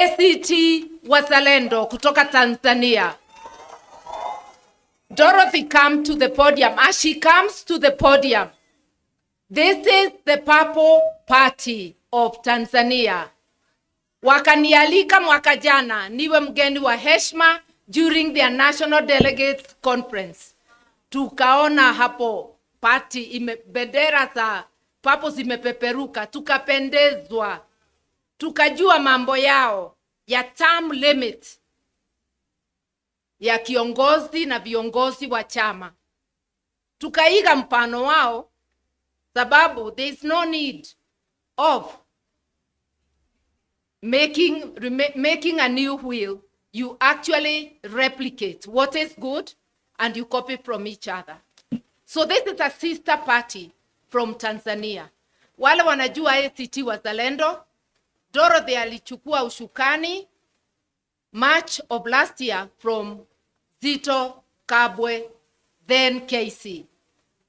ACT Wazalendo kutoka Tanzania. Dorothy, come to the podium. As she comes to the podium, this is the Purple Party of Tanzania. Wakanialika mwaka jana niwe mgeni wa heshima during their National Delegates Conference. Tukaona hapo party bendera za Purple zimepeperuka, tukapendezwa. Tukajua mambo yao ya term limit ya kiongozi na viongozi wa chama. Tukaiga mfano wao sababu there is no need of making a new wheel. You actually replicate what is good and you copy from each other. So this is a sister party from Tanzania. Wale wanajua ACT Wazalendo, Dorothy alichukua ushukani March of last year from Zito Kabwe, then KC.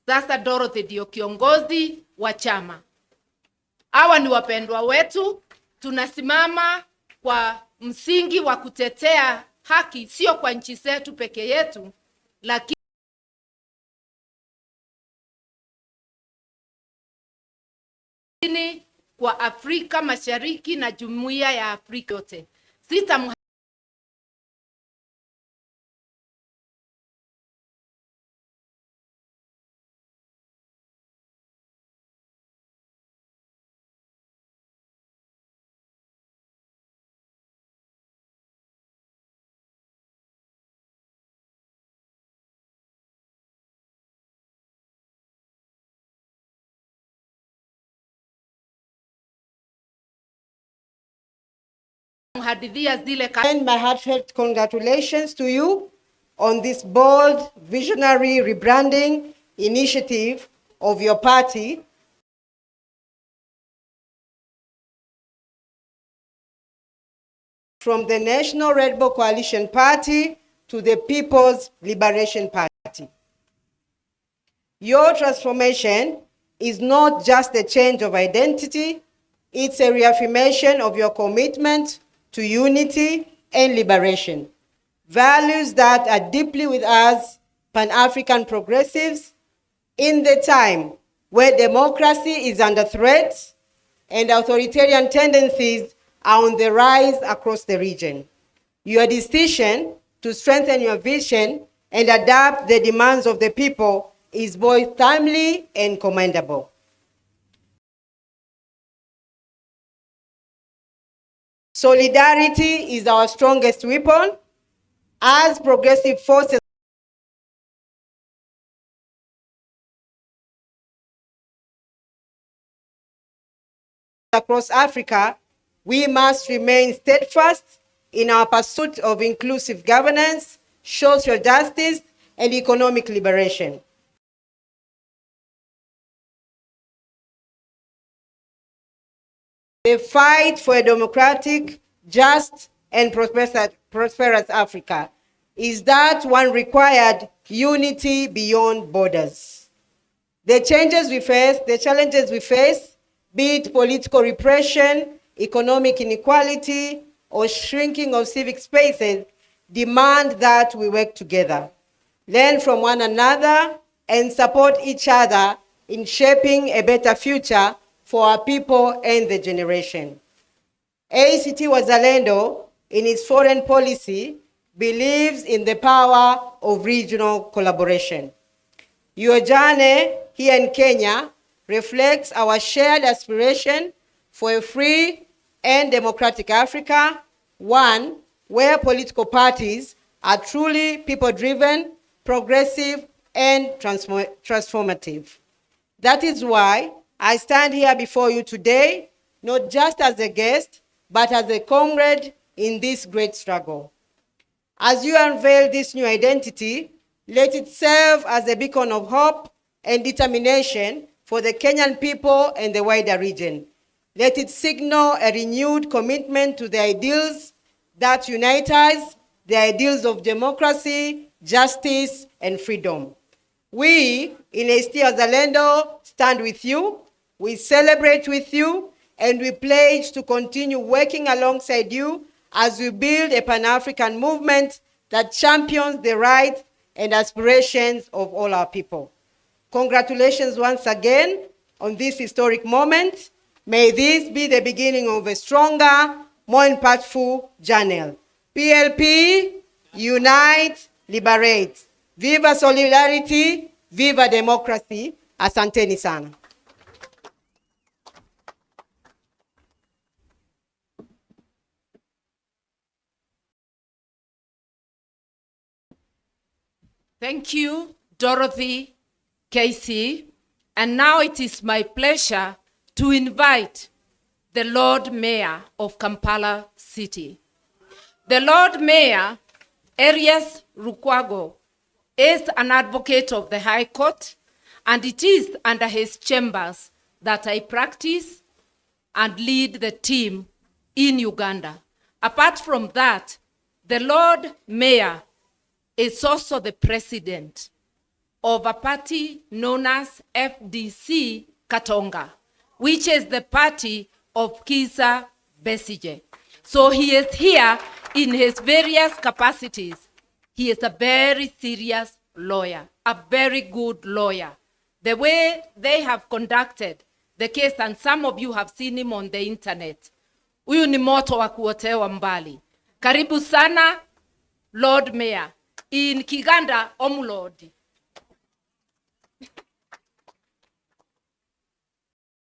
Sasa Dorothy ndio kiongozi wa chama. Hawa ni wapendwa wetu, tunasimama kwa msingi wa kutetea haki, sio kwa nchi zetu peke yetu, lakini kwa Afrika Mashariki na jumuiya ya Afrika yote. And my heartfelt congratulations to you on this bold, visionary rebranding initiative of your party. From the National Rainbow Coalition Party to the People's Liberation Party. Your transformation is not just a change of identity, it's a reaffirmation of your commitment to unity and liberation, values that are deeply with us Pan-African progressives in the time where democracy is under threat and authoritarian tendencies are on the rise across the region. Your decision to strengthen your vision and adapt the demands of the people is both timely and commendable. Solidarity is our strongest weapon as progressive forces across Africa. We must remain steadfast in our pursuit of inclusive governance, social justice, and economic liberation. The fight for a democratic, just, and prosperous Africa is that one required unity beyond borders. The challenges we face, be it political repression, economic inequality, or shrinking of civic spaces, demand that we work together, learn from one another, and support each other in shaping a better future for our people and the generation. ACT Wazalendo, in its foreign policy, believes in the power of regional collaboration. Your journey here in Kenya reflects our shared aspiration for a free and democratic Africa, one where political parties are truly people-driven, progressive, and transformative. That is why I stand here before you today, not just as a guest, but as a comrade in this great struggle. As you unveil this new identity, let it serve as a beacon of hope and determination for the Kenyan people and the wider region. Let it signal a renewed commitment to the ideals that unite us, the ideals of democracy, justice, and freedom. We in ACT Wazalendo stand with you, we celebrate with you, and we pledge to continue working alongside you as we build a Pan-African movement that champions the rights and aspirations of all our people. Congratulations once again on this historic moment. May this be the beginning of a stronger, more impactful journey. PLP, unite, liberate. Viva solidarity, viva democracy. Asanteni sana. Thank you, Dorothy, Casey. And now it is my pleasure to invite the Lord Mayor of Kampala City. The Lord Mayor, Arias Lukwago, is an advocate of the High Court, and it is under his chambers that I practice and lead the team in Uganda. Apart from that, the Lord Mayor is also the president of a party known as FDC Katonga, which is the party of Karua Besigye. So he is here in his various capacities. He is a very serious lawyer, a very good lawyer. The way they have conducted the case, and some of you have seen him on the internet, huyu ni moto wa kuotewa mbali. Karibu sana, Lord Mayor. In Kiganda, Omulodi.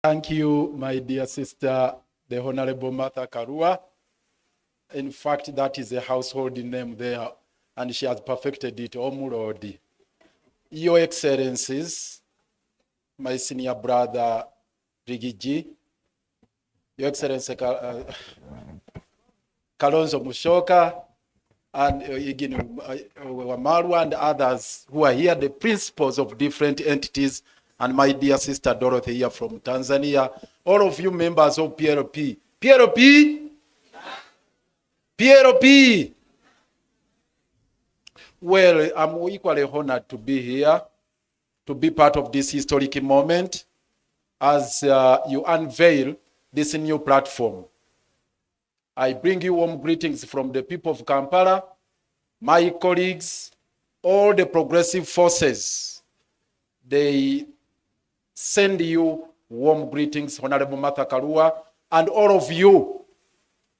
Thank you, my dear sister, the Honorable Martha Karua. In fact, that is a household name there, and she has perfected it, Omulodi. Your Excellencies, my senior brother, Rigiji, Your Excellency Kalonzo Musyoka, and Wamaru and others who are here, the principals of different entities, and my dear sister Dorothy here from Tanzania, all of you members of PLP. PLP? PLP! Well, I'm equally honored to be here, to be part of this historic moment as you unveil this new platform. I bring you warm greetings from the people of Kampala, my colleagues, all the progressive forces. They send you warm greetings, Honorable Martha Karua, and all of you,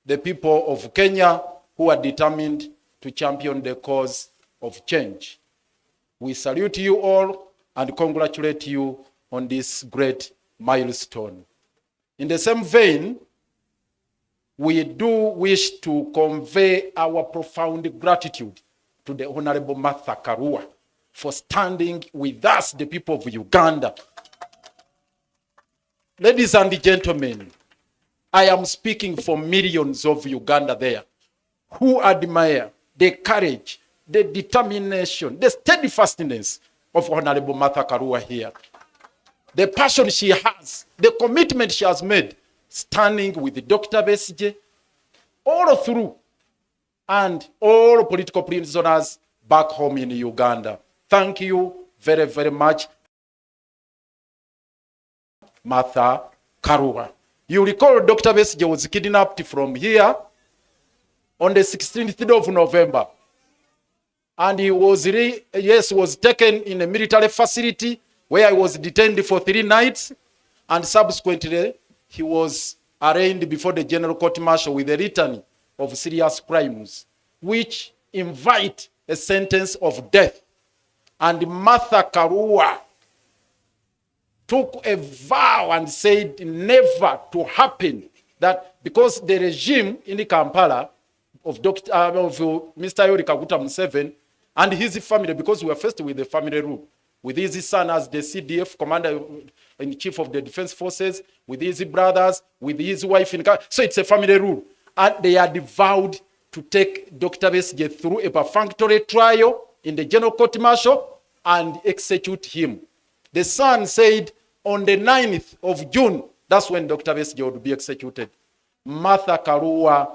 the people of Kenya, who are determined to champion the cause of change. We salute you all and congratulate you on this great milestone. In the same vein, we do wish to convey our profound gratitude to the Honorable Martha Karua for standing with us, the people of Uganda. Ladies and gentlemen, I am speaking for millions of Uganda there who admire the courage, the determination, the steadfastness of Honorable Martha Karua here. The passion she has, the commitment she has made, standing with Dr. Besigye, all through, and all political prisoners back home in Uganda. Thank you very, very much, Martha Karua. You recall Dr. Besigye was kidnapped from here on the 16th of November. And he was, was taken in a military facility where he was detained for 3 nights, and subsequently he was arraigned before the General Court Martial with a litany of serious crimes, which invite a sentence of death. And Martha Karua took a vow and said never to happen, that because the regime in Kampala of Mr. Yoweri Kaguta Museveni and his family, because we were faced with the family rule, with his son as the CDF commander-in-chief of the defense forces, with his brothers, with his wife. So it's a family rule. And they had vowed to take Dr. Besigye through a perfunctory trial in the General Court Martial and execute him. The son said on the 9th of June, that's when Dr. Besigye would be executed. Martha Karua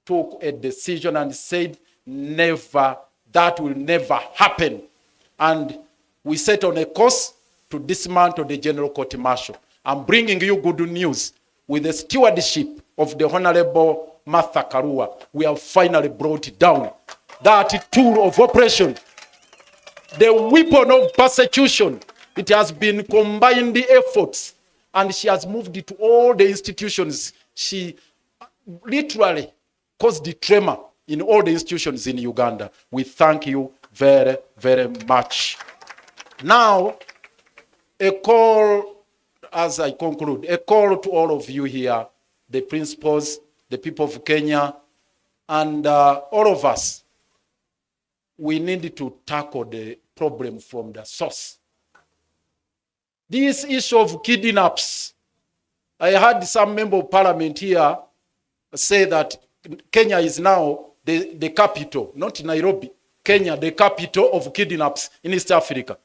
took a decision and said, never, that will never happen. And we set on a course to dismantle the General Court Martial. I'm bringing you good news with the stewardship of the Honorable Martha Karua, we have finally brought down that tool of oppression, the weapon of persecution. It has been combined efforts, and she has moved it to all the institutions. She literally caused the tremor in all the institutions in Uganda. We thank you very, very much. Now, a call, as I conclude, a call to all of you here, the principals, the people of Kenya, and all of us. We need to tackle the problem from the source. This issue of kidnaps, I heard some member of parliament here say that Kenya is now the capital, not Nairobi. Kenya, the capital of kidnaps in East Africa.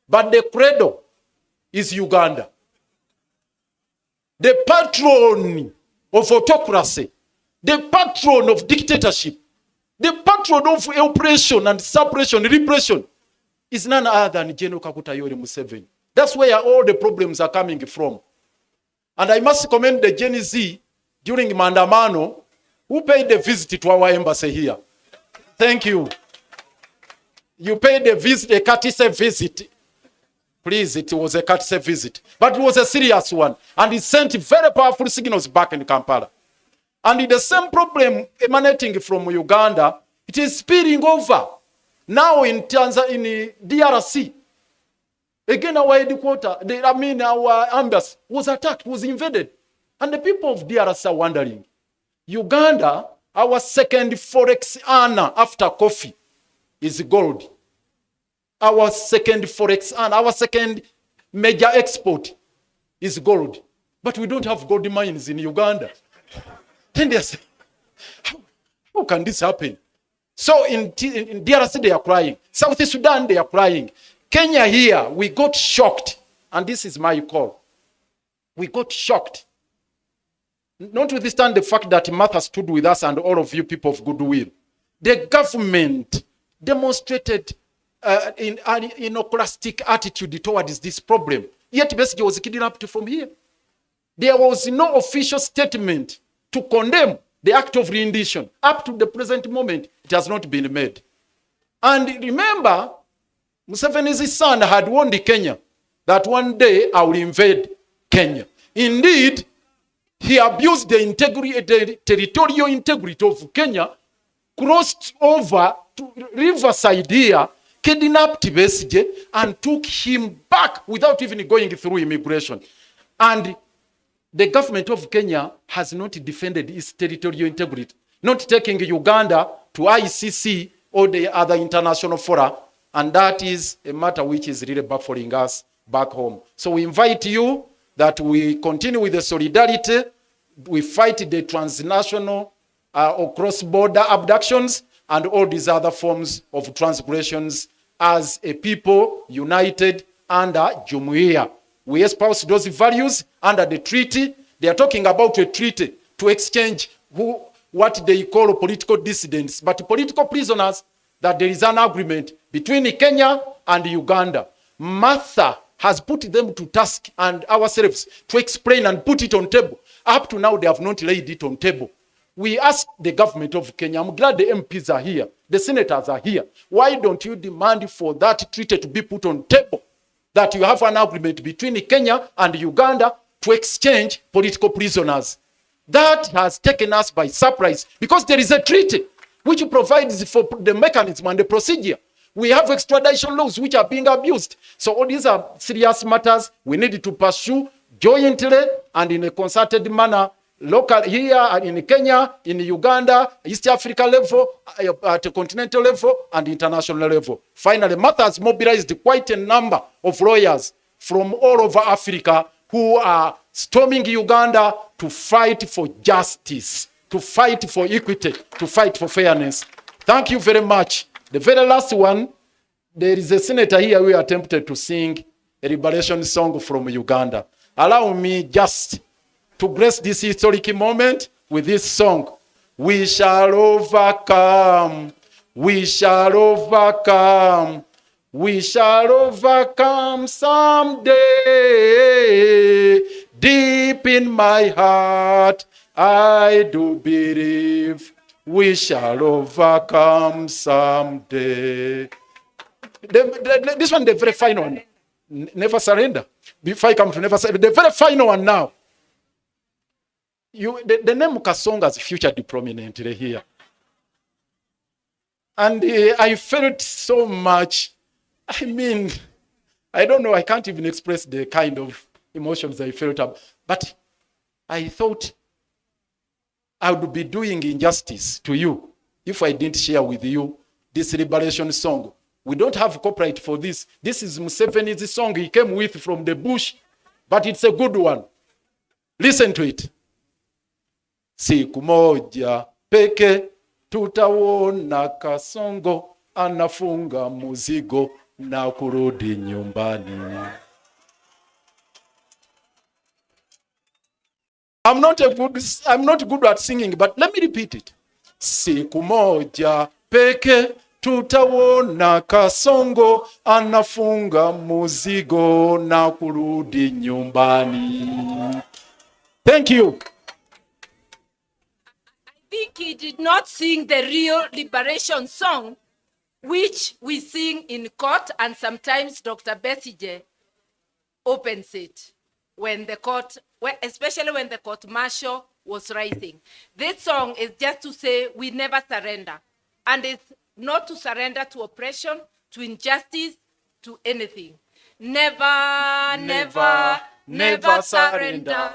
But the cradle is Uganda. The patron of autocracy, the patron of dictatorship, the patron of oppression and suppression, repression, is none other than General Kaguta Yoweri Museveni. That's where all the problems are coming from. And I must commend the Gen Z during Mandamano who paid a visit to our embassy here. Thank you. You paid a visit, a courtesy visit. Please, it was a courtesy visit. But it was a serious one. And it sent very powerful signals back in Kampala. And the same problem emanating from Uganda, it is spilling over. Now in Tanzania, in DRC. Again, our headquarters, our embassy was attacked, was invaded. And the people of DRC are wondering, Uganda, our second forex earner after coffee, is gold. Our second forex earner, our second major export is gold. But we don't have gold mines in Uganda. Then they say, how can this happen? So in DRC they are crying. South Sudan they are crying. Kenya here, we got shocked. And this is my call. We got shocked. Notwithstanding the fact that Martha stood with us and all of you people of goodwill, the government demonstrated an iconoclastic attitude towards this problem. Yet Besigye was kidnapped from here. There was no official statement to condemn the act of rendition. Up to the present moment, it has not been made. And remember, Museveni's son had warned Kenya that one day I will invade Kenya. Indeed, he abused the territorial integrity of Kenya, crossed over to riverside here, kidnapped Besigye, and took him back without even going through immigration. And the government of Kenya has not defended its territorial integrity, not taking Uganda to ICC or the other international fora, and that is a matter which is really baffling us back home. So we invite you that we continue with the solidarity. We fight the transnational or cross-border abductions and all these other forms of transgressions as a people united under Jumuiya. We espouse those values under the treaty. They are talking about a treaty to exchange what they call political dissidents, but political prisoners, that there is an agreement between Kenya and Uganda. Martha has put them to task and ourselves to explain and put it on table. Up to now, they have not laid it on table. We ask the government of Kenya, I'm glad the MPs are here, the senators are here. Why don't you demand for that treaty to be put on table? That you have an agreement between Kenya and Uganda to exchange political prisoners. That has taken us by surprise because there is a treaty which provides for the mechanism and the procedure. We have extradition laws which are being abused. So all these are serious matters we need to pursue jointly and in a concerted manner, local here in Kenya, in Uganda, East Africa level, at a continental level, and international level. Finally, Martha has mobilized quite a number of lawyers from all over Africa who are storming Uganda to fight for justice, to fight for equity, to fight for fairness. Thank you very much. The very last one, there is a senator here who attempted to sing a liberation song from Uganda. Allow me just to grace this historic moment with this song. We shall overcome. We shall overcome. We shall overcome someday. Deep in my heart, I do believe we shall overcome someday. This one, the very final one. Never surrender. Before I come to never surrender, the very final one now. The name Kasongo is featured prominently here. And I felt so much. I mean, I don't know, I can't even express the kind of emotions I felt. But I thought I would be doing injustice to you if I didn't share with you this liberation song. We don't have copyright for this. This is Museveni's song he came with from the bush, but it's a good one. Listen to it. Siku moja peke tutaona Kasongo anafunga muzigo na kurudi nyumbani. I'm not good at singing, but let me repeat it. Siku moja peke tutaona Kasongo anafunga muzigo na kurudi nyumbani. Thank you. I think he did not sing the real liberation song, which we sing in court, and sometimes Dr. Besigye opens it when the court, especially when the court martial was rising. This song is just to say we never surrender, and it's not to surrender to oppression, to injustice, to anything. Never, never, never surrender.